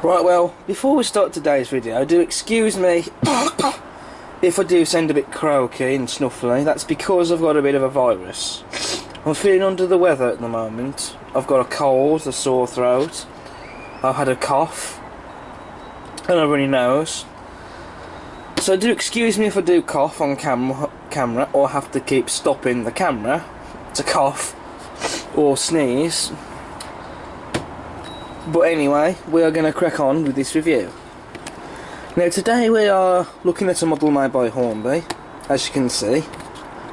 Right, well, before we start today's video, do excuse me if I do sound a bit croaky and snuffly. That's because I've got a bit of a virus. I'm feeling under the weather at the moment. I've got a cold, a sore throat, I've had a cough, and a runny nose. So do excuse me if I do cough on camera, or have to keep stopping the camera to cough or sneeze. But anyway, we are going to crack on with this review. Now today we are looking at a model made by Hornby, as you can see.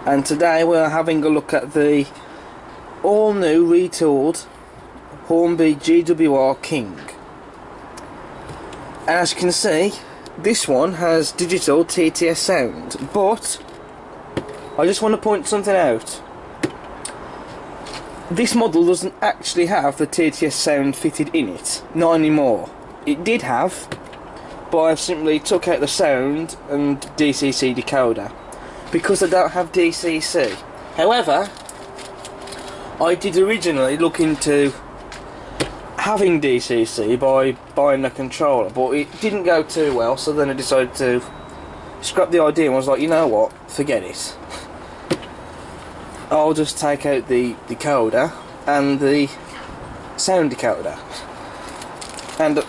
And today we are having a look at the all new retooled Hornby GWR King. And as you can see, this one has digital TTS sound, but I just want to point something out. This model doesn't actually have the TTS sound fitted in it, not anymore. It did have, but I've simply took out the sound and DCC decoder because I don't have DCC. However, I did originally look into having DCC by buying a controller, but it didn't go too well, so then I decided to scrap the idea and was like, you know what, forget it. I'll just take out the decoder and the sound decoder. And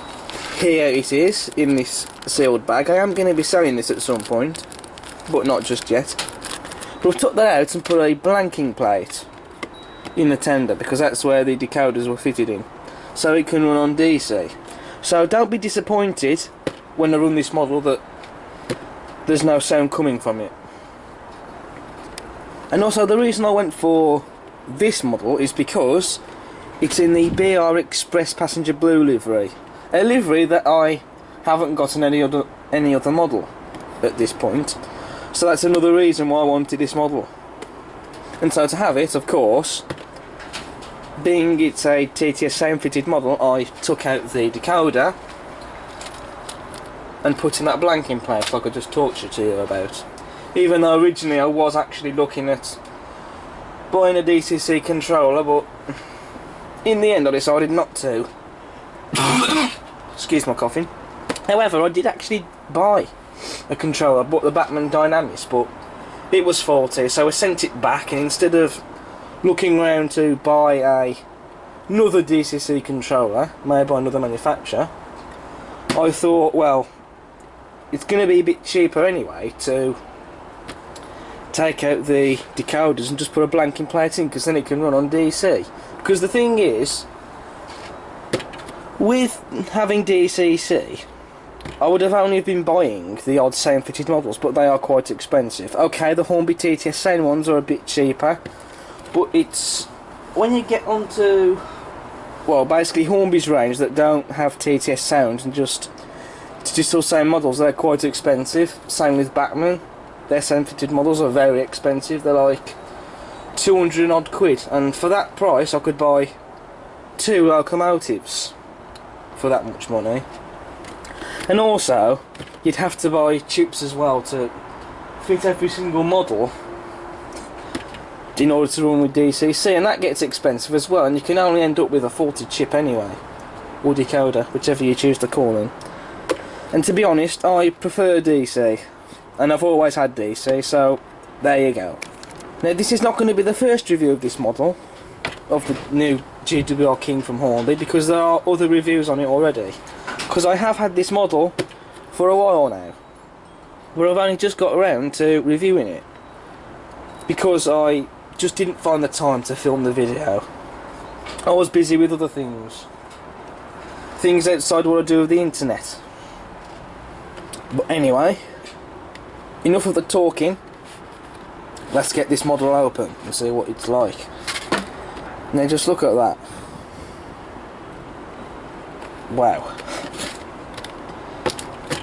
here it is in this sealed bag. I am going to be selling this at some point, but not just yet. But I've took that out and put a blanking plate in the tender because that's where the decoders were fitted in, so it can run on DC. So don't be disappointed when I run this model that there's no sound coming from it. And also the reason I went for this model is because it's in the BR Express Passenger Blue livery, a livery that I haven't got in any other model at this point. So that's another reason why I wanted this model. And so to have it, of course, being it's a TTS sound fitted model, I took out the decoder and put in that blanking plate like I just talked to you about. Even though originally I was actually looking at buying a DCC controller, but in the end I decided not to. Excuse my coughing. However, I did actually buy a controller, bought the Batman Dynamics, but it was faulty, so I sent it back, and instead of looking around to buy another DCC controller made by another manufacturer, I thought, well, it's going to be a bit cheaper anyway to take out the decoders and just put a blanking plate in, because then it can run on DC. Because the thing is, with having DCC, I would have only been buying the odd sound fitted models, but they are quite expensive. Okay, the Hornby TTS sound ones are a bit cheaper, but it's when you get onto, well, basically Hornby's range that don't have TTS sound and just digital sound models, they're quite expensive. Same with Batman. Their sound fitted models are very expensive. They're like 200 and odd quid, and for that price I could buy 2 locomotives for that much money. And also you'd have to buy chips as well to fit every single model in order to run with DCC, and that gets expensive as well, and you can only end up with a faulty chip anyway, or decoder, whichever you choose to call them. And to be honest, I prefer DC, and I've always had DC, so there you go. Now this is not going to be the first review of this model, of the new GWR King from Hornby, because there are other reviews on it already. Because I have had this model for a while now, where I've only just got around to reviewing it, because I just didn't find the time to film the video. I was busy with other things outside what I do with the internet. But anyway, enough of the talking. Let's get this model open and see what it's like. Now just look at that. Wow.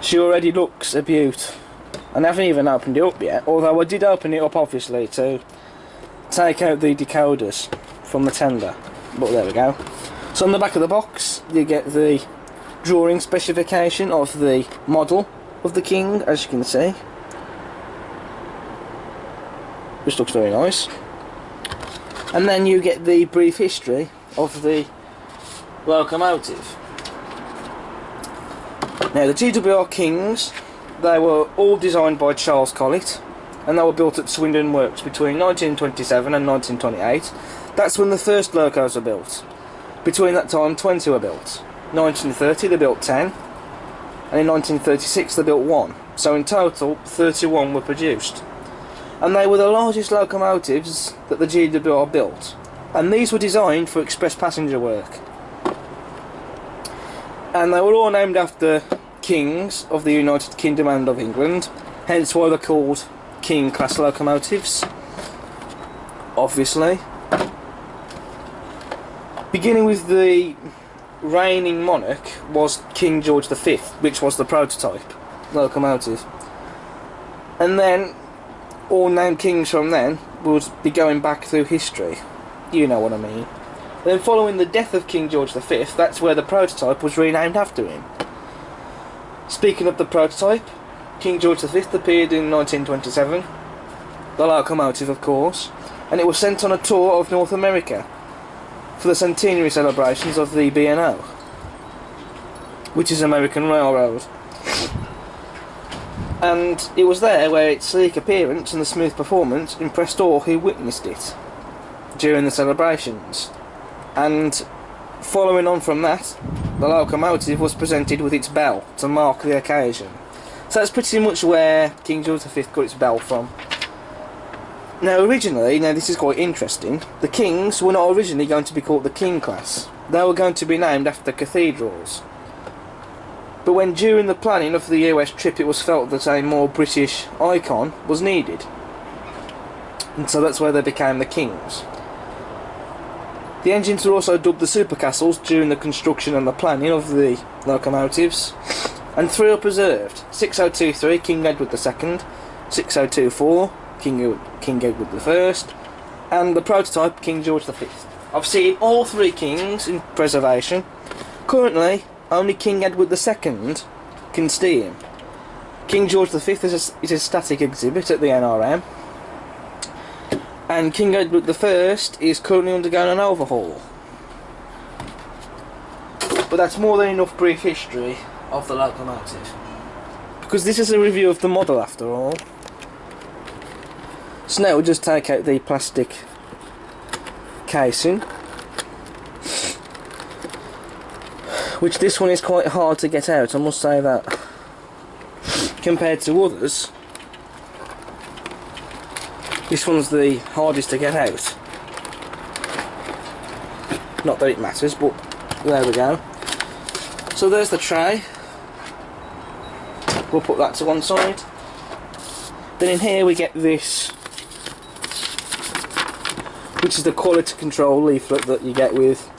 She already looks a beaut. I haven't even opened it up yet, although I did open it up obviously to take out the decoders from the tender. But there we go. So on the back of the box you get the drawing specification of the model of the King, as you can see. Which looks very nice. And then you get the brief history of the locomotive. Now the GWR Kings, they were all designed by Charles Collett, and they were built at Swindon Works between 1927 and 1928. That's when the first locos were built. Between that time 20 were built. 1930 they built 10, and in 1936 they built 1. So in total 31 were produced. And they were the largest locomotives that the GWR built. And these were designed for express passenger work. And they were all named after kings of the United Kingdom and of England, hence why they're called King class locomotives, obviously. Beginning with the reigning monarch was King George V, which was the prototype locomotive. And then all named kings from then would be going back through history, you know what I mean. Then following the death of King George V, that's where the prototype was renamed after him. Speaking of the prototype, King George V appeared in 1927, the locomotive of course, and it was sent on a tour of North America for the centenary celebrations of the B&O, which is American Railroad. And it was there where its sleek appearance and the smooth performance impressed all who witnessed it during the celebrations. And following on from that, the locomotive was presented with its bell to mark the occasion. So that's pretty much where King George V got its bell from. Now originally, this is quite interesting, the Kings were not originally going to be called the King class. They were going to be named after cathedrals. But when during the planning of the US trip it was felt that a more British icon was needed, and so that's where they became the Kings. The engines were also dubbed the Super Castles during the construction and the planning of the locomotives, and 3 are preserved: 6023 King Edward II, 6024 King Edward I, and the prototype King George V. I've seen all 3 kings in preservation. Currently only King Edward II can steam. King George V is a static exhibit at the NRM, and King Edward I is currently undergoing an overhaul. But that's more than enough brief history of the locomotive, because this is a review of the model after all. So now we'll just take out the plastic casing, which this one is quite hard to get out, I must say that, compared to others. This one's the hardest to get out. Not that it matters, but there we go. So there's the tray. We'll put that to one side. Then in here we get this, which is the quality control leaflet that you get with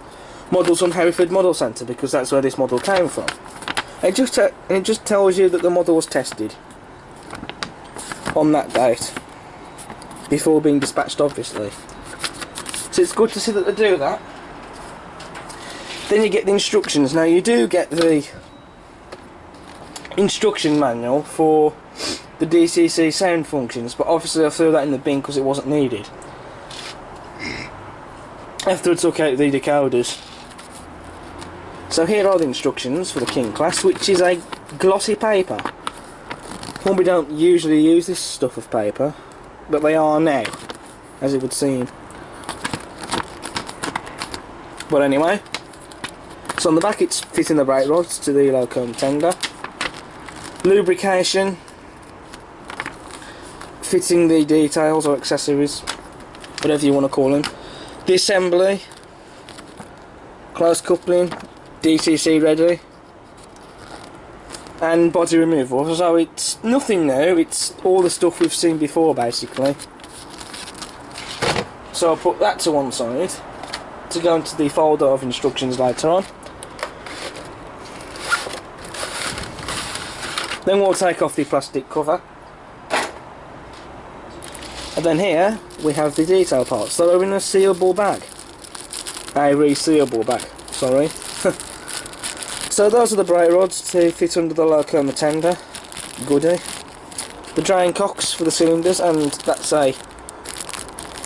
models on Hereford Model Centre, because that's where this model came from. It just tells you that the model was tested on that date before being dispatched, obviously. So it's good to see that they do that. Then you get the instructions. Now you do get the instruction manual for the DCC sound functions, but obviously I threw that in the bin because it wasn't needed after I took out the decoders. So here are the instructions for the King class, which is a glossy paper. Hornby don't usually use this stuff of paper, but they are now, as it would seem. But anyway, so on the back it's fitting the brake rods to the locomotive tender, lubrication, fitting the details or accessories, whatever you want to call them, the assembly, close coupling, DCC ready, and body removal. So it's nothing new, it's all the stuff we've seen before basically. So I'll put that to one side to go into the folder of instructions later on. Then we'll take off the plastic cover, and then here we have the detail parts that are in a sealable bag, a resealable bag, sorry. So those are the brake rods to fit under the locomotive tender, goodie. The drain cocks for the cylinders, and that's a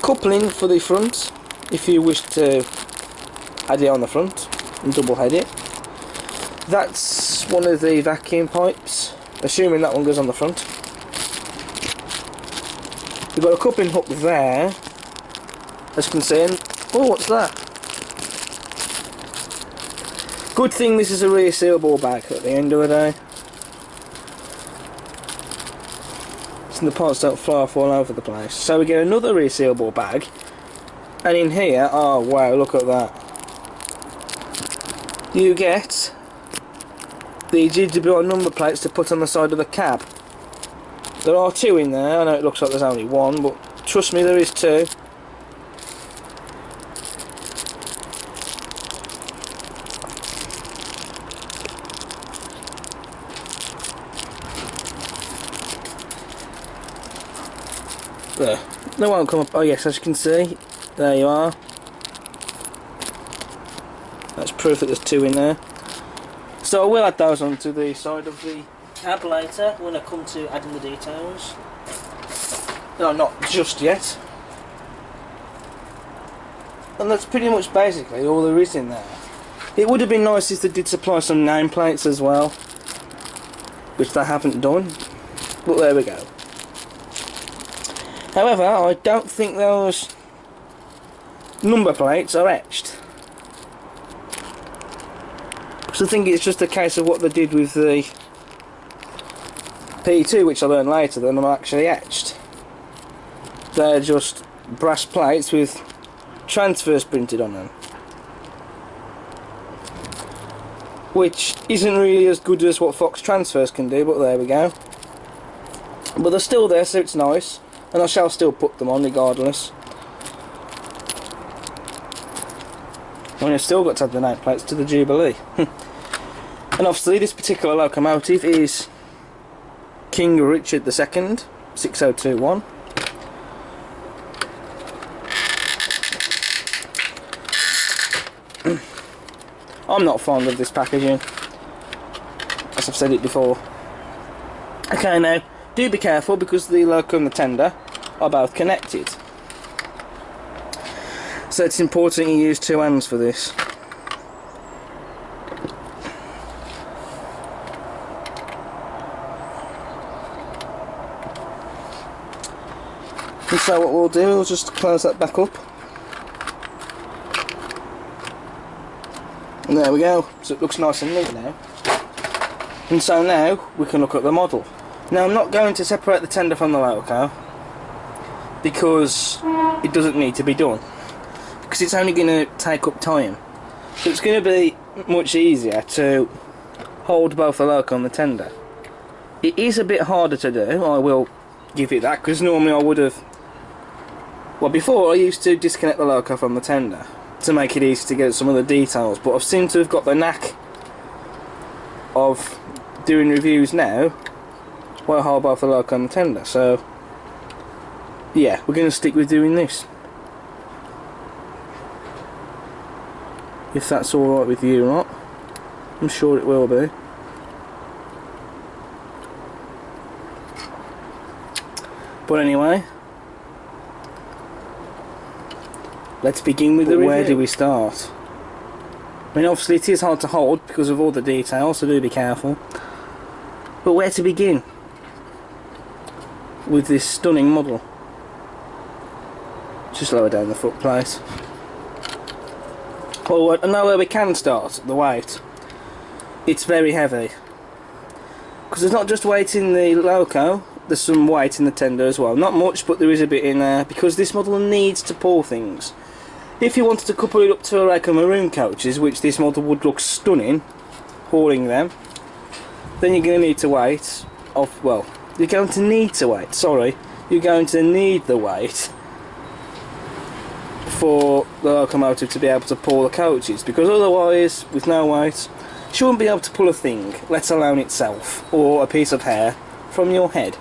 coupling for the front if you wish to add it on the front and double head it. That's one of the vacuum pipes, assuming that one goes on the front. We've got a coupling hook there, as you can see. Oh, what's that? Good thing this is a resealable bag at the end of the day. So the parts don't fly off all over the place. So we get another resealable bag. And in here, oh wow, look at that. You get the GWR number plates to put on the side of the cab. There are two in there. I know it looks like there's only one, but trust me, there is two. There. They won't come up. Oh yes, as you can see, there you are. That's proof that there's two in there. So I will add those onto the side of the cab later when I come to adding the details. No, not just yet. And that's pretty much basically all there is in there. It would have been nice if they did supply some nameplates as well, which they haven't done, but there we go. However, I don't think those number plates are etched. So I think it's just a case of what they did with the P2, which I learned later, that are actually etched. They're just brass plates with transfers printed on them, which isn't really as good as what Fox transfers can do, but there we go. But they're still there, so it's nice, and I shall still put them on regardless. I mean, I've still got to add the nameplates to the Jubilee. And obviously this particular locomotive is King Richard II, 6021. I'm not fond of this packaging, as I've said it before. Okay, now, do be careful because the loco and the tender are both connected. So it's important you use two hands for this. And so what we'll do, we'll just close that back up. And there we go, so it looks nice and neat now. And so now we can look at the model. Now I'm not going to separate the tender from the loco because it doesn't need to be done, because it's only going to take up time. So it's going to be much easier to hold both the loco and the tender. It is a bit harder to do, I will give it that, because normally I would have, well, before I used to disconnect the loco from the tender to make it easy to get some of the details, but I've seemed to have got the knack of doing reviews now while I hold both the loco and the tender. So yeah, we're going to stick with doing this, if that's alright with you or not. I'm sure it will be. But anyway, let's begin with the review. Where do we start? I mean, obviously it is hard to hold because of all the details, so do be careful. But where to begin with this stunning model? Just lower down the footplate. Well, I know where we can start, the weight. It's very heavy. Because there's not just weight in the loco, there's some weight in the tender as well. Not much, but there is a bit in there, because this model needs to pull things. If you wanted to couple it up to a rack of maroon coaches, which this model would look stunning, hauling them, then you're going to need to wait of, well, you're going to need to wait, sorry, you're going to need the weight for the locomotive to be able to pull the coaches, because otherwise, with no weight, she wouldn't be able to pull a thing, let alone itself, or a piece of hair, from your head.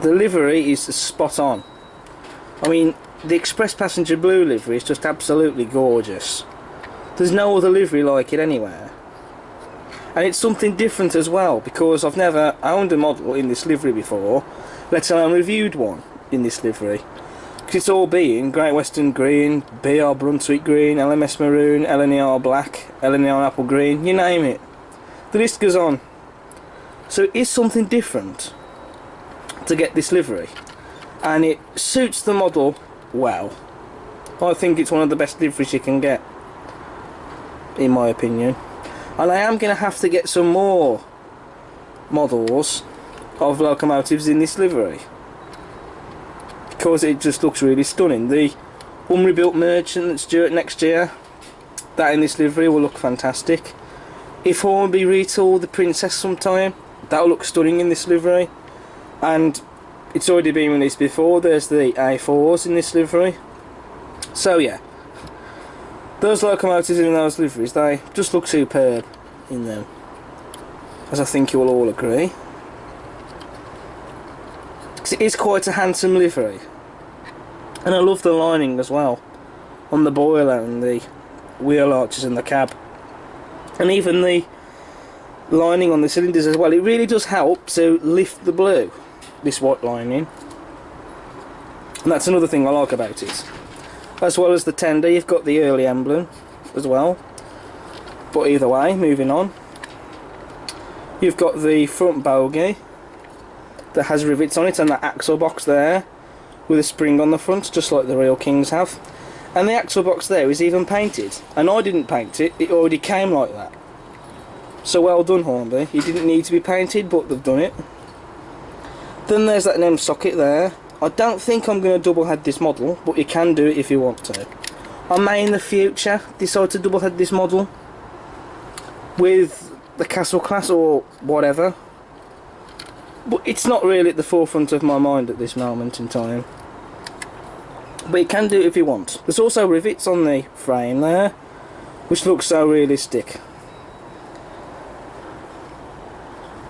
The livery is spot on. I mean, the Express Passenger Blue livery is just absolutely gorgeous. There's no other livery like it anywhere. And it's something different as well, because I've never owned a model in this livery before, let alone reviewed one in this livery. It's all being Great Western Green, BR Brunswick Green, LMS Maroon, LNER Black, LNER Apple Green, you name it. The list goes on. So it is something different to get this livery, and it suits the model well. I think it's one of the best liveries you can get, in my opinion. And I am going to have to get some more models of locomotives in this livery, because it just looks really stunning. The unrebuilt Merchant that's due next year, that in this livery will look fantastic. If Hornby retool the Princess sometime, that'll look stunning in this livery. And it's already been released before. There's the A4s in this livery. So yeah, those locomotives in those liveries, they just look superb in them, as I think you'll all agree. It is quite a handsome livery, and I love the lining as well on the boiler and the wheel arches and the cab, and even the lining on the cylinders as well. It really does help to lift the blue, this white lining, and that's another thing I like about it. As well as the tender, you've got the early emblem as well. But either way, moving on, you've got the front bogie that has rivets on it, and that axle box there with a spring on the front, just like the real Kings have. And the axle box there is even painted, and I didn't paint it, it already came like that. So well done, Hornby. It didn't need to be painted, but they've done it. Then there's that NEM socket there. I don't think I'm going to double head this model, but you can do it if you want to. I may in the future decide to double head this model with the Castle class or whatever, but it's not really at the forefront of my mind at this moment in time. But you can do it if you want. There's also rivets on the frame there, which looks so realistic.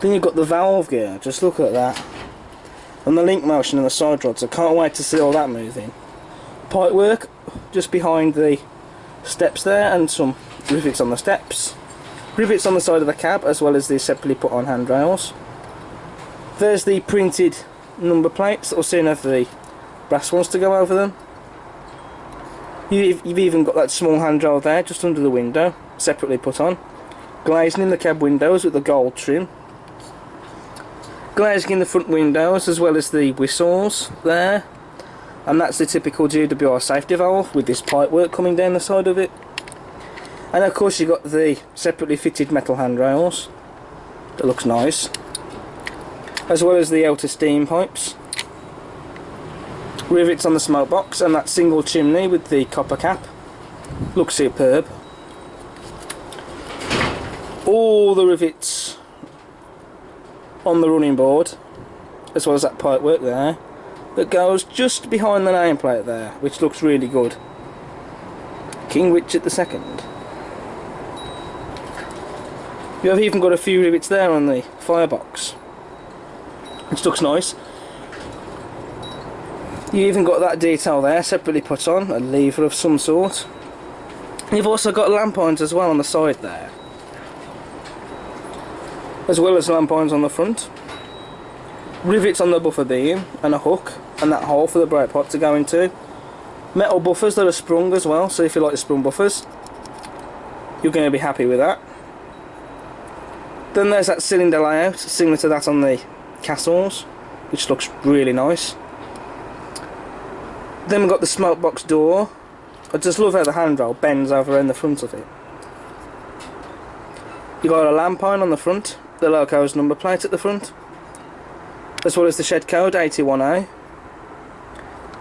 Then you've got the valve gear, just look at that. And the link motion and the side rods, I can't wait to see all that moving. Pipe work just behind the steps there, and some rivets on the steps. Rivets on the side of the cab, as well as the separately put on handrails. There's the printed number plates that will soon have the brass ones to go over them. You've even got that small handrail there just under the window, separately put on. Glazing in the cab windows with the gold trim. Glazing in the front windows, as well as the whistles there, and that's the typical GWR safety valve with this pipe work coming down the side of it. And of course you've got the separately fitted metal handrails, that looks nice, as well as the outer steam pipes. Rivets on the smoke box, and that single chimney with the copper cap, looks superb. All the rivets on the running board, as well as that pipe work there, that goes just behind the nameplate there, which looks really good. King Richard II. You have even got a few rivets there on the firebox, which looks nice. You even got that detail there separately put on, a lever of some sort. You've also got lamp irons as well on the side there, as well as lamp irons on the front. Rivets on the buffer beam, and a hook, and that hole for the brake pot to go into. Metal buffers that are sprung as well, so if you like the sprung buffers, you're going to be happy with that. Then there's that cylinder layout, similar to that on the Castles, which looks really nice. Then we've got the smoke box door. I just love how the handrail bends over in the front of it. You've got a lamp iron on the front, the loco's number plate at the front, as well as the shed code 81A,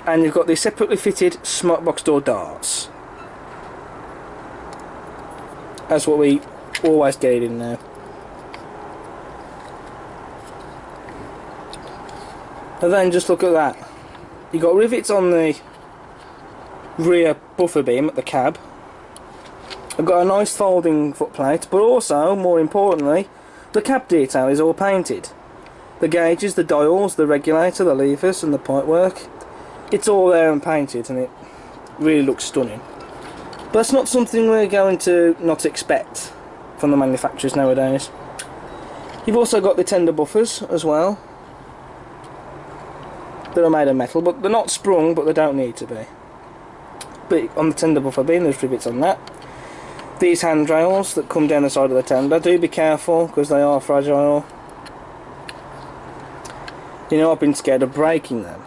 and you've got the separately fitted smoke box door darts. That's what we always get in now. And then just look at that. You've got rivets on the rear buffer beam at the cab. I've got a nice folding footplate, but also, more importantly, the cab detail is all painted. The gauges, the dials, the regulator, the levers and the pipework, it's all there and painted, and it really looks stunning. But that's not something we're going to not expect from the manufacturers nowadays. You've also got the tender buffers as well. that are made of metal, but they're not sprung, but they don't need to be. But on the tender buffer beam, there's rivets on that. These handrails that come down the side of the tender, do be careful because they are fragile. You know, I've been scared of breaking them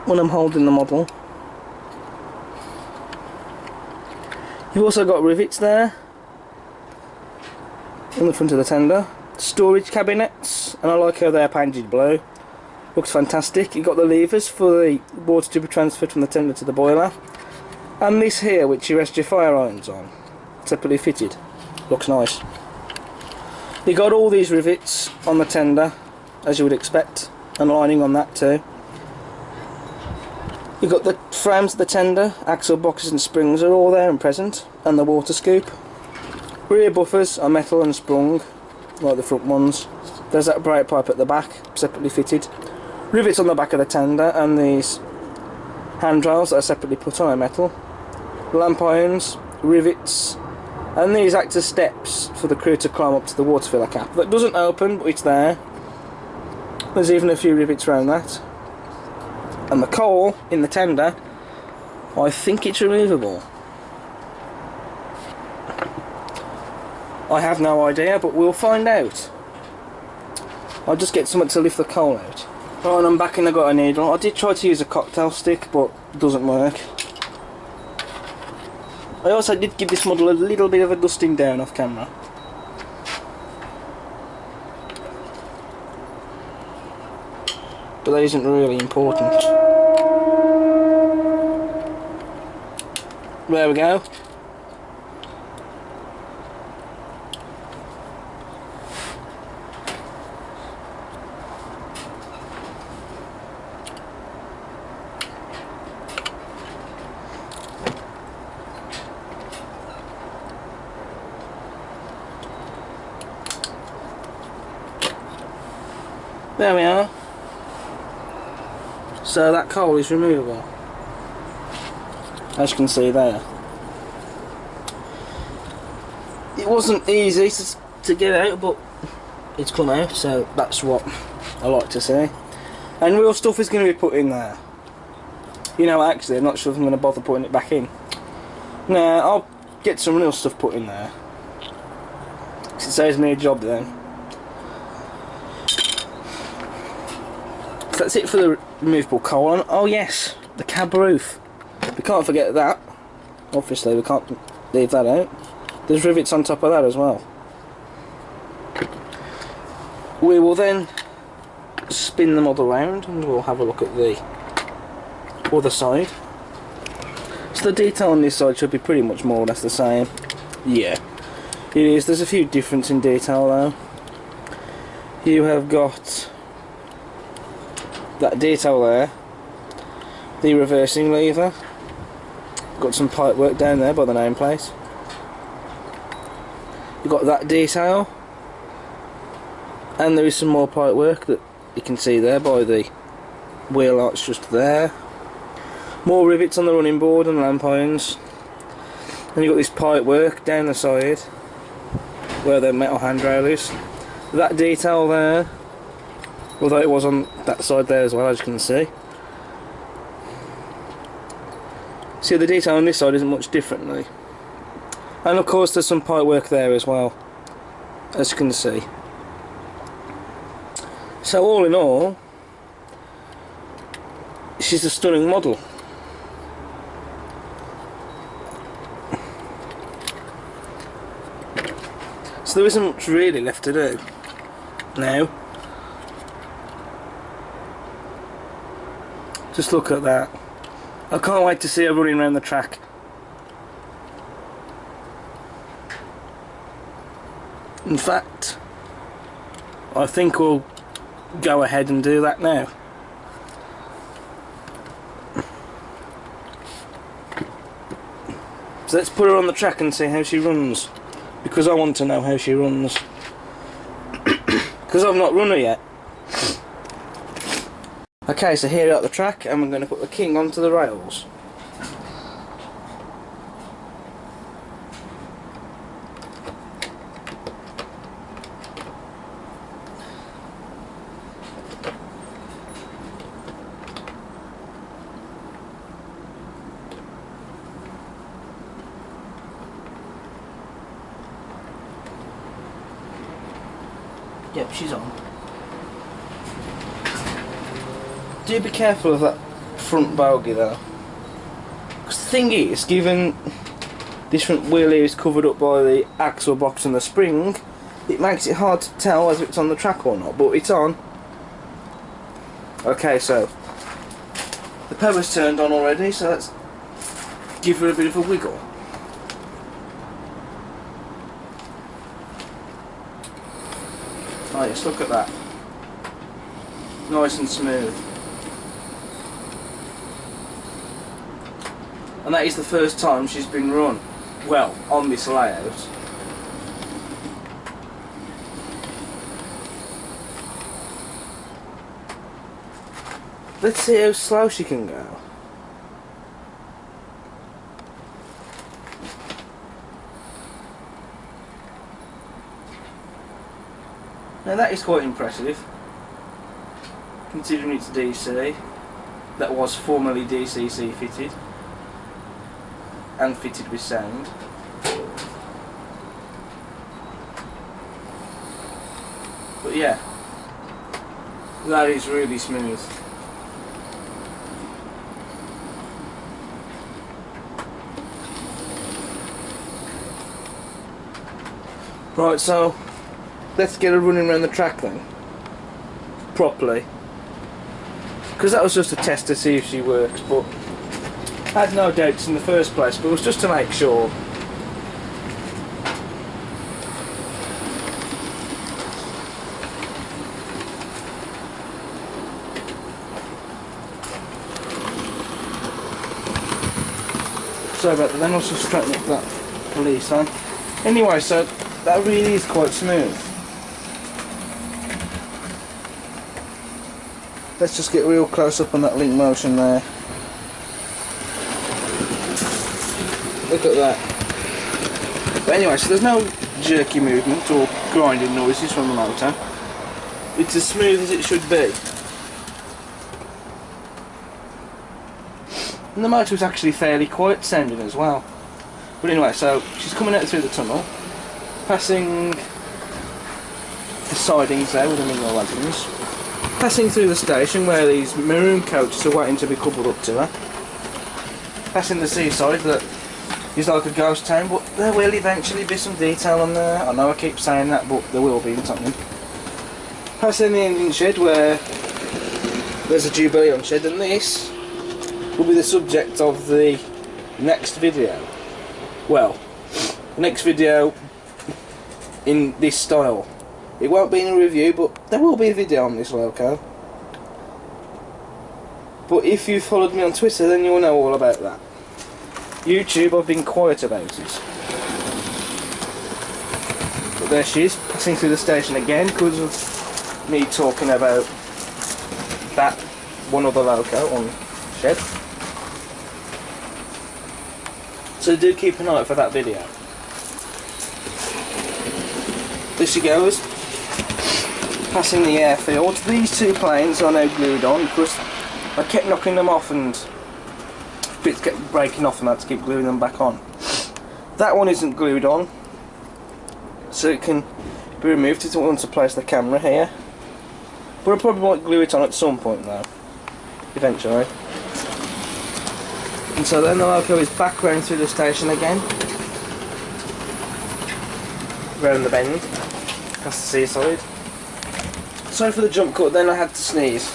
when I'm holding the model. You've also got rivets there in the front of the tender. Storage cabinets, and I like how they're painted blue. Looks fantastic. You've got the levers for the water to be transferred from the tender to the boiler. And this here, which you rest your fire irons on, separately fitted. Looks nice. You got all these rivets on the tender, as you would expect, and lining on that too. You've got the frames of the tender, axle boxes and springs are all there and present, and the water scoop. Rear buffers are metal and sprung, like the front ones. There's that brake pipe at the back, separately fitted. Rivets on the back of the tender, and these handrails that are separately put on are metal. Lamp irons, rivets, and these act as steps for the crew to climb up to the water filler cap. That doesn't open, but it's there. There's even a few rivets around that. And the coal in the tender, I think it's removable. I have no idea, but we'll find out. I'll just get something to lift the coal out. Right, I'm back and I've got a needle. I did try to use a cocktail stick, but it doesn't work. I also did give this model a little bit of a dusting down off camera. But that isn't really important. There we go. There we are. So that coal is removable, as you can see there. It wasn't easy to get out, but it's come out, so that's what I like to see. And real stuff is going to be put in there. You know, actually I'm not sure if I'm going to bother putting it back in. Nah, I'll get some real stuff put in there, 'cause it saves me a job then. That's it for the removable coal. And oh yes, the cab roof. We can't forget that. Obviously we can't leave that out. There's rivets on top of that as well. We will then spin the model round and we'll have a look at the other side. So the detail on this side should be pretty much more or less the same. Yeah, it is. There's a few differences in detail though. You have got that detail there, the reversing lever, got some pipe work down there by the nameplate. You've got that detail, and there is some more pipe work that you can see there by the wheel arch just there. More rivets on the running board and lamp irons, and you've got this pipe work down the side where the metal handrail is. That detail there, although it was on that side there as well, as you can see. See, the detail on this side isn't much differently. And of course there's some pipe work there as well, as you can see. So all in all, this is a stunning model. So there isn't much really left to do now. Just look at that. I can't wait to see her running around the track. In fact, I think we'll go ahead and do that now. So let's put her on the track and see how she runs, because I want to know how she runs, because I've not run her yet. Okay, so here at the track, and we're going to put the King onto the rails. Yep, she's on. Do be careful of that front bogie though. Because the thing is, given this front wheel here is covered up by the axle box and the spring, it makes it hard to tell whether it's on the track or not, but it's on. Okay, so the power's turned on already, so let's give her a bit of a wiggle. Oh yes, look at that. Nice and smooth. And that is the first time she's been run well on this layout. Let's see how slow she can go. Now that is quite impressive, considering it's DC. That was formerly DCC fitted and fitted with sound. But yeah, that is really smooth. Right, so let's get her running around the track then, properly. Because that was just a test to see if she works, but I had no doubts in the first place, but it was just to make sure. Sorry about that, then I was just straightening up that police line. Anyway, so that really is quite smooth. Let's just get real close up on that link motion there. Look at that. But anyway, so there's no jerky movement or grinding noises from the motor. It's as smooth as it should be. And the motor was actually fairly quiet sounding as well. But anyway, so she's coming out through the tunnel, passing the sidings there with the mineral wagons, passing through the station where these maroon coaches are waiting to be coupled up to her, passing the seaside that is like a ghost town, but there will eventually be some detail on there. I know I keep saying that, but there will be in something. Passing the engine shed where there's a Jubilee on shed, and this will be the subject of the next video. Well, the next video in this style. It won't be in a review, but there will be a video on this loco. But if you followed me on Twitter, then you'll know all about that. YouTube, I've been quiet about it. But there she is, passing through the station again because of me talking about that one other loco on shed. So do keep an eye out for that video. There she goes, passing the airfield. These two planes are now glued on because I kept knocking them off and bits kept breaking off and I had to keep gluing them back on. That one isn't glued on, so it can be removed if I want to place the camera here. But I probably might glue it on at some point though, eventually. And so then the loco is back round through the station again, round the bend, past the seaside. Sorry for the jump cut, then I had to sneeze.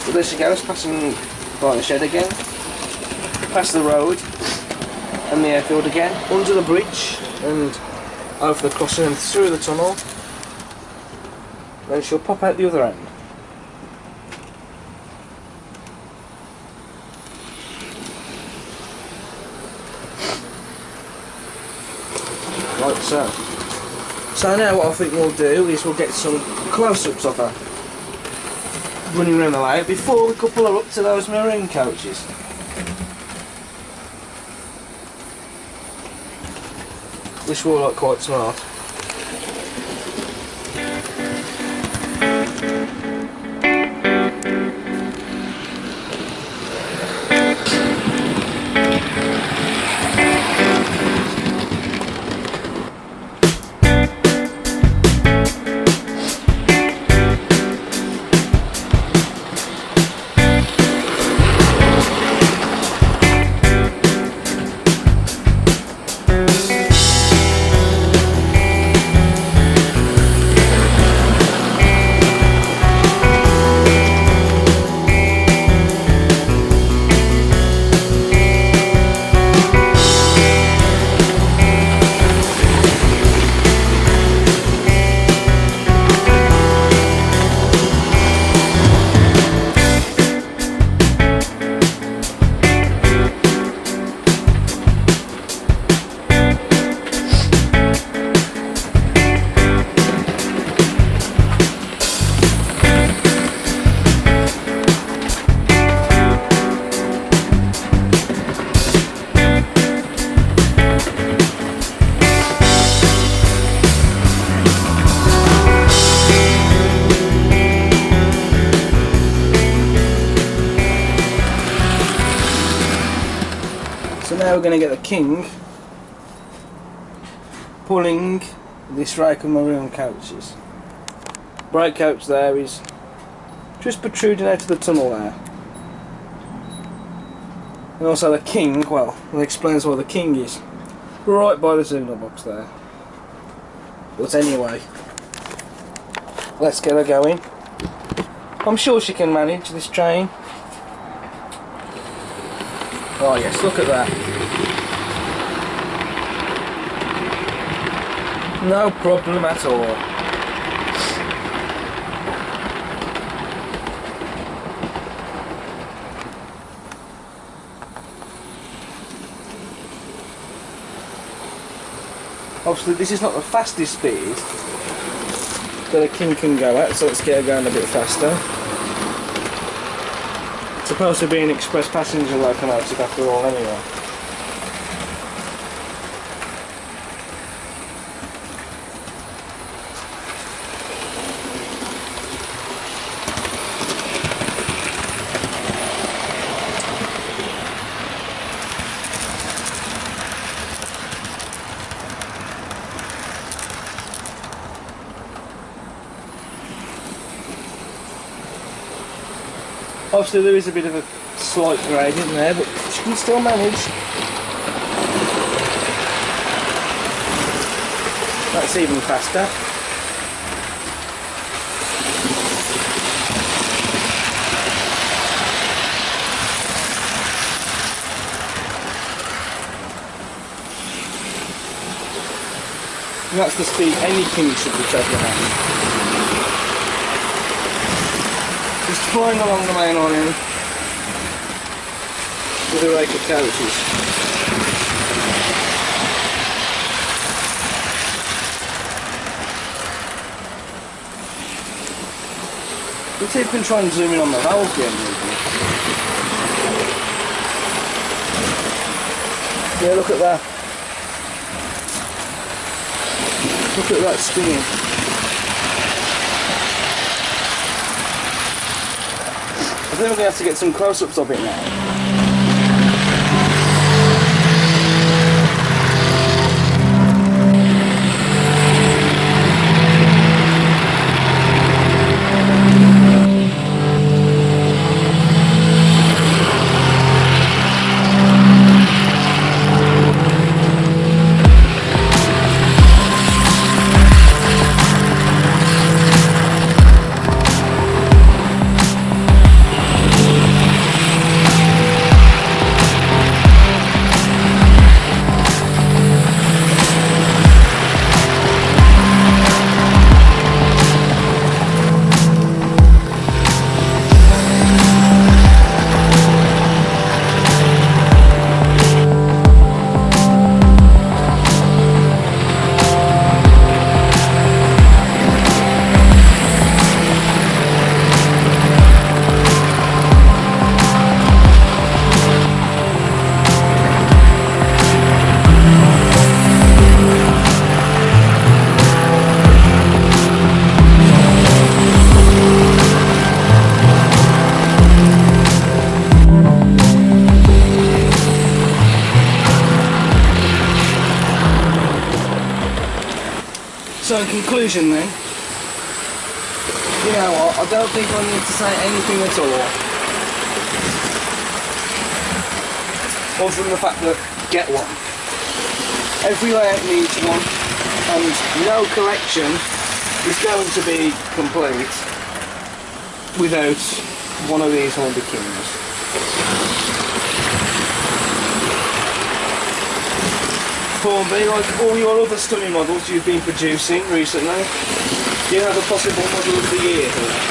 But there she goes, passing by the shed again, past the road and the airfield again, under the bridge and over the crossing and through the tunnel. Then she'll pop out the other end. Like so. So now what I think we'll do is we'll get some close-ups of her running around the layout before we couple her up to those maroon coaches. Which will look quite smart. Now we're going to get the king pulling this rake of maroon coaches. Brake coach there is just protruding out of the tunnel there. And also the king, well, it explains why the king is right by the signal box there. But anyway, let's get her going. I'm sure she can manage this train. Oh yes, look at that. No problem at all. Obviously this is not the fastest speed that a king can go at, so let's get her going a bit faster. It's supposed to be an express passenger locomotive after all anyway. Obviously there is a bit of a slight gradient there, but she can still manage. That's even faster. And that's the speed any king should be travelling at. Just flying along the main line with a rake of coaches. Let's see if we can try and zoom in on the valve again. Yeah, look at that. Look at that spinning. I think we're going to have to get some close-ups of it now. So in conclusion then, you know what, I don't think I need to say anything at all. Other than the fact that, get one. Every layout needs one, and no collection is going to be complete without one of these Hornby Kings. Hornby, like all your other stunning models you've been producing recently, you have a possible model of the year here.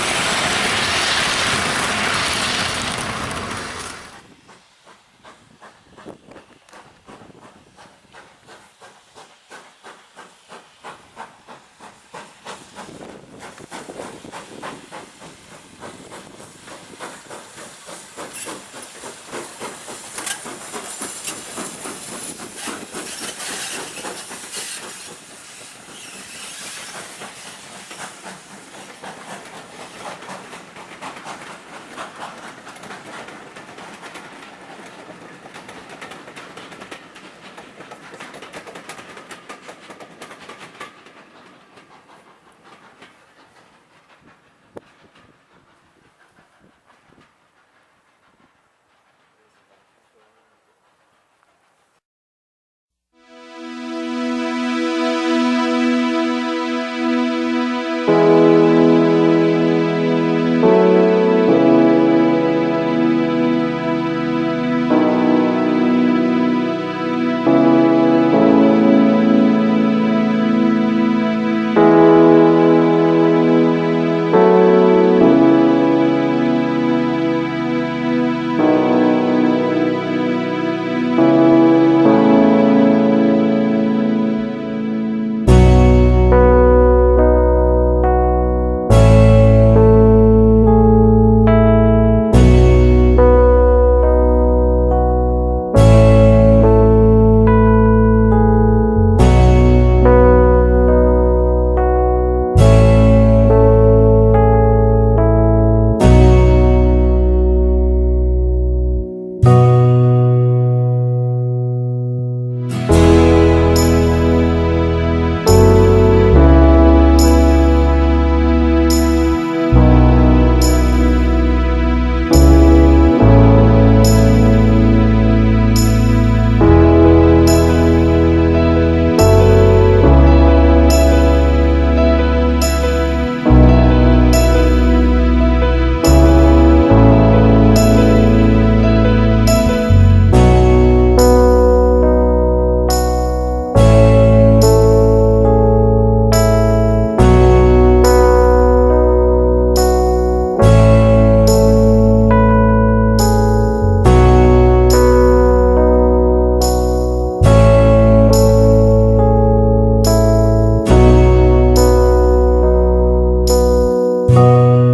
you.